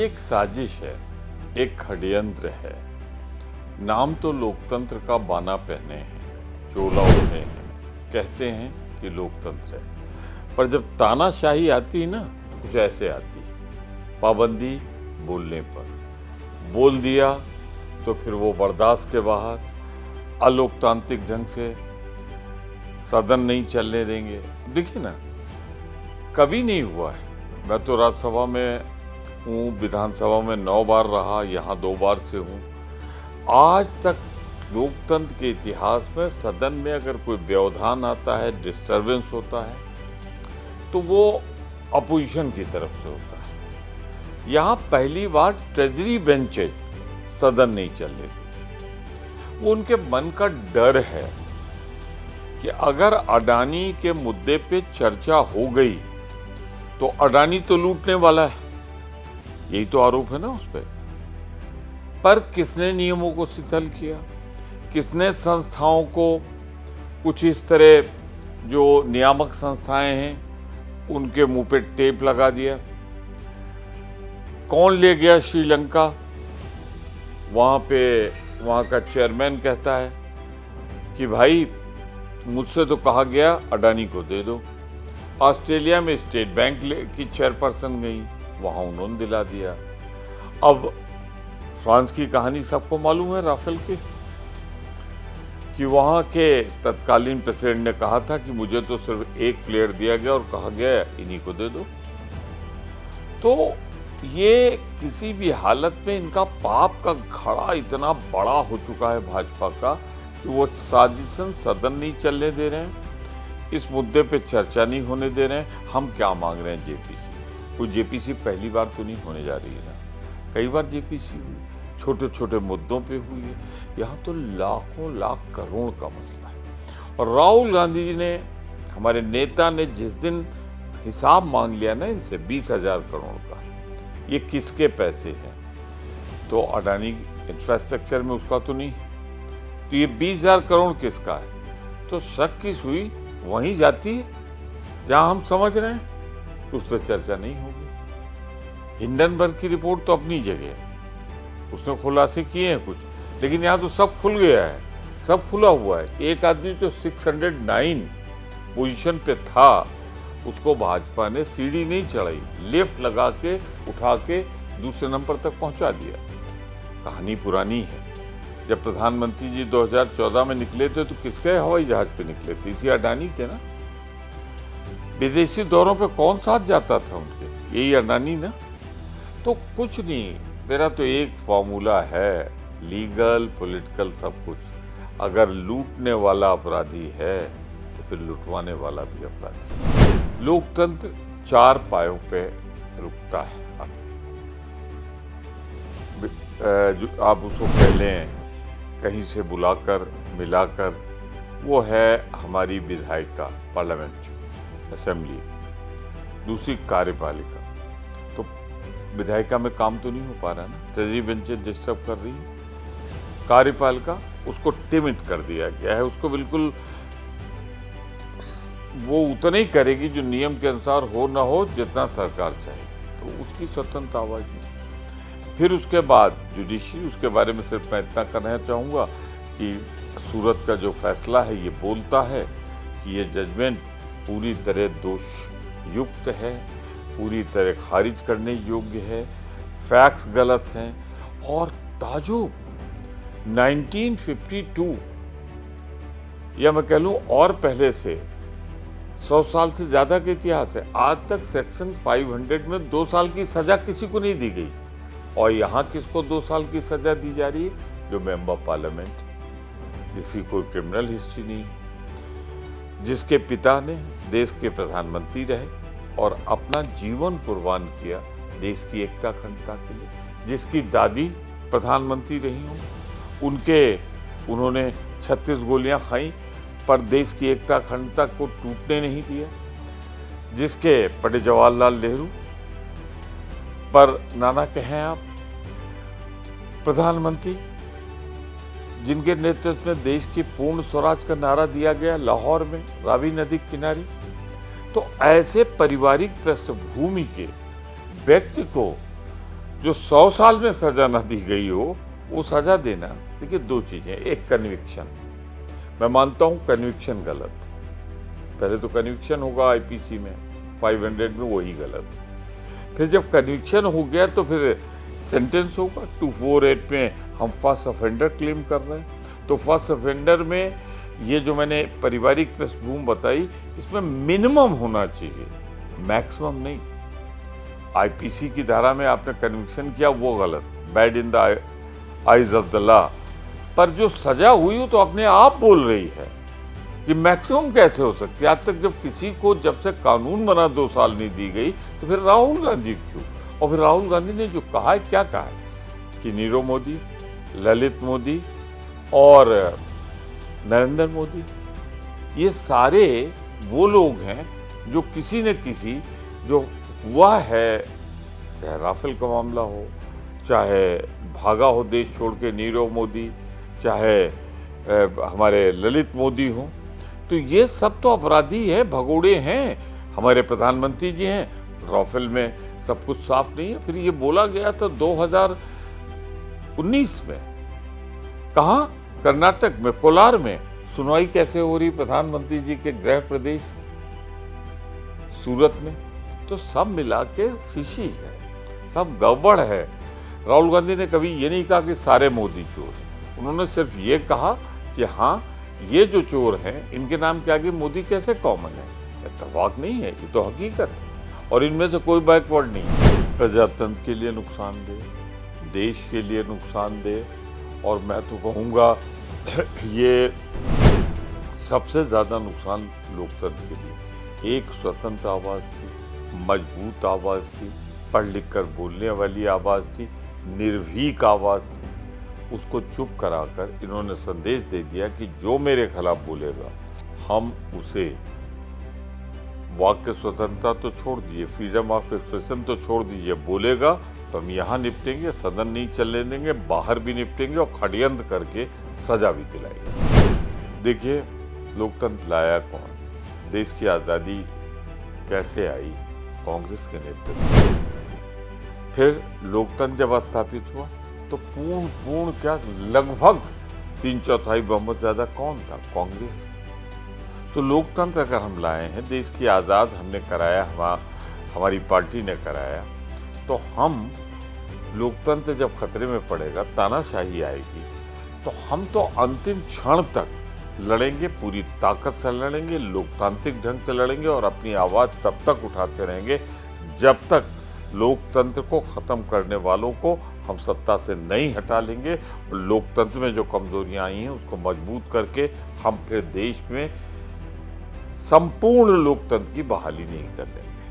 ये एक साजिश है, एक षड्यंत्र है। नाम तो लोकतंत्र का बाना पहने हैं, चोला ओढ़े हैं, कहते हैं कि लोकतंत्र है, पर जब तानाशाही आती है ना तो कुछ ऐसे आती है। पाबंदी बोलने पर, बोल दिया तो फिर वो बर्दाश्त के बाहर, अलोकतांत्रिक ढंग से सदन नहीं चलने देंगे। देखिए ना, कभी नहीं हुआ है। मैं तो राज्यसभा में हूँ, विधानसभा में 9 बार रहा, यहाँ 2 बार से हूँ। आज तक लोकतंत्र के इतिहास में सदन में अगर कोई व्यवधान आता है, डिस्टरबेंस होता है, तो वो अपोजिशन की तरफ से होता है। यहाँ पहली बार ट्रेजरी बेंचेज सदन नहीं चलने दी। वो उनके मन का डर है कि अगर अडानी के मुद्दे पे चर्चा हो गई तो अडानी तो लूटने वाला है, यही तो आरोप है ना उस पर किसने नियमों को शिथिल किया, किसने संस्थाओं को कुछ इस तरह जो नियामक संस्थाएं हैं उनके मुंह पे टेप लगा दिया। कौन ले गया श्रीलंका, वहां का चेयरमैन कहता है कि भाई मुझसे तो कहा गया अडानी को दे दो। ऑस्ट्रेलिया में स्टेट बैंक की चेयरपर्सन गई, वहां उन्होंने दिला दिया। अब फ्रांस की कहानी सबको मालूम है राफेल की, कि वहां के तत्कालीन प्रेसिडेंट ने कहा था कि मुझे तो सिर्फ एक प्लेयर दिया गया और कहा गया इन्हीं को दे दो। तो ये किसी भी हालत में इनका पाप का घड़ा इतना बड़ा हो चुका है भाजपा का कि वो साजिशन सदन नहीं चलने दे रहे हैं, इस मुद्दे पे चर्चा नहीं होने दे रहे हैं। हम क्या मांग रहे हैं? जेपीसी। कोई जेपीसी पहली बार तो नहीं होने जा रही है ना, कई बार जेपीसी हुई, छोटे छोटे मुद्दों पे हुई है। यहाँ तो लाखों लाख करोड़ का मसला है। और राहुल गांधी जी ने, हमारे नेता ने जिस दिन हिसाब मांग लिया ना इनसे 20,000 करोड़ का, ये किसके पैसे हैं? तो अडानी इंफ्रास्ट्रक्चर में उसका तो नहीं, तो ये 20,000 करोड़ किसका है? तो शक की सुई वहीं जाती है जहां हम समझ रहे हैं, उस पर चर्चा नहीं होगी। हिंडनबर्ग की रिपोर्ट तो अपनी जगह है, उसने खुलासे किए हैं कुछ, लेकिन यहाँ तो सब खुल गया है, सब खुला हुआ है। एक आदमी जो 609 पोजीशन पे था, उसको भाजपा ने सीढ़ी नहीं चढ़ाई, लिफ्ट लगा के उठा के दूसरे नंबर तक पहुंचा दिया। कहानी पुरानी है। जब प्रधानमंत्री जी 2014 में निकले थे तो किसके हवाई जहाज पे निकले थे? इसी अडानी के ना। विदेशी दौरों पे कौन साथ जाता था उनके? यही अडानी ना। तो कुछ नहीं, मेरा तो एक फॉर्मूला है, लीगल पॉलिटिकल सब कुछ। अगर लूटने वाला अपराधी है तो फिर लुटवाने वाला भी अपराधी है। लोकतंत्र 4 पायों पे रुकता है। जो आप उसको कह लें कहीं से बुलाकर मिलाकर, वो है हमारी विधायिका, पार्लियामेंट, असेंबली। दूसरी कार्यपालिका। तो विधायिका में काम तो नहीं हो पा रहा ना, ट्रेजरी बेंचेस डिस्टर्ब कर रही है। कार्यपालिका, उसको टिमिट कर दिया गया है, उसको बिल्कुल वो उतना ही करेगी जो नियम के अनुसार हो ना हो, जितना सरकार चाहे, तो उसकी स्वतंत्र आवाज नहीं। फिर उसके बाद जुडिशरी, उसके बारे में सिर्फ मैं इतना कहना चाहूँगा कि सूरत का जो फैसला है ये बोलता है कि ये जजमेंट पूरी तरह दोष युक्त है, पूरी तरह खारिज करने योग्य है, फैक्ट्स गलत हैं। और ताजुब 1952 या मैं कह लूँ और पहले से 100 साल से ज़्यादा का इतिहास है, आज तक सेक्शन 500 में 2 साल की सज़ा किसी को नहीं दी गई। और यहाँ किसको 2 साल की सजा दी जा रही है? जो मेंबर पार्लियामेंट, जिसकी कोई क्रिमिनल हिस्ट्री नहीं, जिसके पिता ने देश के प्रधानमंत्री रहे और अपना जीवन कुर्बान किया देश की एकता अखंडता के लिए, जिसकी दादी प्रधानमंत्री रही हों, उन्होंने 36 गोलियां खाई पर देश की एकता अखंडता को टूटने नहीं दिया, जिसके पंडित जवाहरलाल नेहरू पर नाना कहें आप, प्रधानमंत्री जिनके नेतृत्व में देश की पूर्ण स्वराज का नारा दिया गया लाहौर में रावी नदी किनारे। तो ऐसे पारिवारिक पृष्ठभूमि के व्यक्ति को जो 100 साल में सजा ना दी गई हो वो सजा देना। देखिए दो चीजें, एक कन्विक्शन, मैं मानता हूं कन्विक्शन गलत, पहले तो कन्विक्शन होगा आईपीसी में 500 में, वही गलत। फिर जब कन्विक्शन हो गया तो फिर सेंटेंस होगा। 248 में हम फर्स्ट ऑफेंडर क्लेम कर रहे हैं, तो फर्स्ट ऑफेंडर में ये जो मैंने पारिवारिक पृष्ठभूमि बताई, इसमें मिनिमम होना चाहिए, मैक्सिमम नहीं। आईपीसी की धारा में आपने कन्विक्शन किया वो गलत, bad in the eyes of the law, पर जो सजा हुई हो तो अपने आप बोल रही है कि मैक्सिमम कैसे हो सकती है। आज तक जब किसी को, जब से कानून बना 2 साल नहीं दी गई, तो फिर राहुल गांधी क्यों? और फिर राहुल गांधी ने जो कहा है, क्या कहा है कि नीरव मोदी, ललित मोदी और नरेंद्र मोदी, ये सारे वो लोग हैं जो किसी न किसी, जो हुआ है, चाहे राफेल का मामला हो, चाहे भागा हो देश छोड़ के नीरव मोदी, चाहे हमारे ललित मोदी हो, तो ये सब तो अपराधी हैं, भगोड़े हैं। हमारे प्रधानमंत्री जी हैं, राफेल में सब कुछ साफ नहीं है। फिर ये बोला गया था 2019 में, कहाँ? कर्नाटक में, कोलार में सुनवाई कैसे हो रही प्रधानमंत्री जी के गृह प्रदेश सूरत में। तो सब मिला के फिशी है, सब गड़बड़ है। राहुल गांधी ने कभी ये नहीं कहा कि सारे मोदी चोर हैं, उन्होंने सिर्फ ये कहा कि हाँ, ये जो चोर हैं इनके नाम के आगे मोदी कैसे कॉमन है। इत्तेफाक नहीं है, ये तो हकीकत है, और इनमें से कोई बैकवर्ड नहीं है। प्रजातंत्र के लिए नुकसानदेह, देश के लिए नुकसानदेह, और मैं तो कहूँगा ये सबसे ज़्यादा नुकसान लोकतंत्र के लिए। एक स्वतंत्र आवाज़ थी, मजबूत आवाज़ थी, पढ़ लिख कर बोलने वाली आवाज़ थी, निर्भीक आवाज़ थी, उसको चुप कराकर इन्होंने संदेश दे दिया कि जो मेरे खिलाफ बोलेगा हम उसे, वाक्य स्वतंत्रता तो छोड़ दीजिए, फ्रीडम ऑफ एक्सप्रेशन तो छोड़ दीजिए, बोलेगा तो हम यहाँ निपटेंगे, सदन नहीं चलने देंगे, बाहर भी निपटेंगे और षड्यंत्र करके सजा भी दिलाएंगे। देखिए लोकतंत्र लाया कौन? देश की आज़ादी कैसे आई? कांग्रेस के नेतृत्व। फिर लोकतंत्र जब स्थापित हुआ तो पूर्ण क्या, लगभग 3/4 बहुमत ज़्यादा कौन था? कांग्रेस। तो लोकतंत्र अगर हम लाए हैं, देश की आज़ाद हमने कराया, हमारी पार्टी ने कराया, तो हम लोकतंत्र जब खतरे में पड़ेगा, तानाशाही आएगी, तो हम तो अंतिम क्षण तक लड़ेंगे, पूरी ताकत से लड़ेंगे, लोकतांत्रिक ढंग से लड़ेंगे, और अपनी आवाज़ तब तक उठाते रहेंगे जब तक लोकतंत्र को ख़त्म करने वालों को हम सत्ता से नहीं हटा लेंगे। और लोकतंत्र में जो कमजोरियां आई हैं उसको मजबूत करके हम फिर देश में संपूर्ण लोकतंत्र की बहाली नहीं कर लेंगे।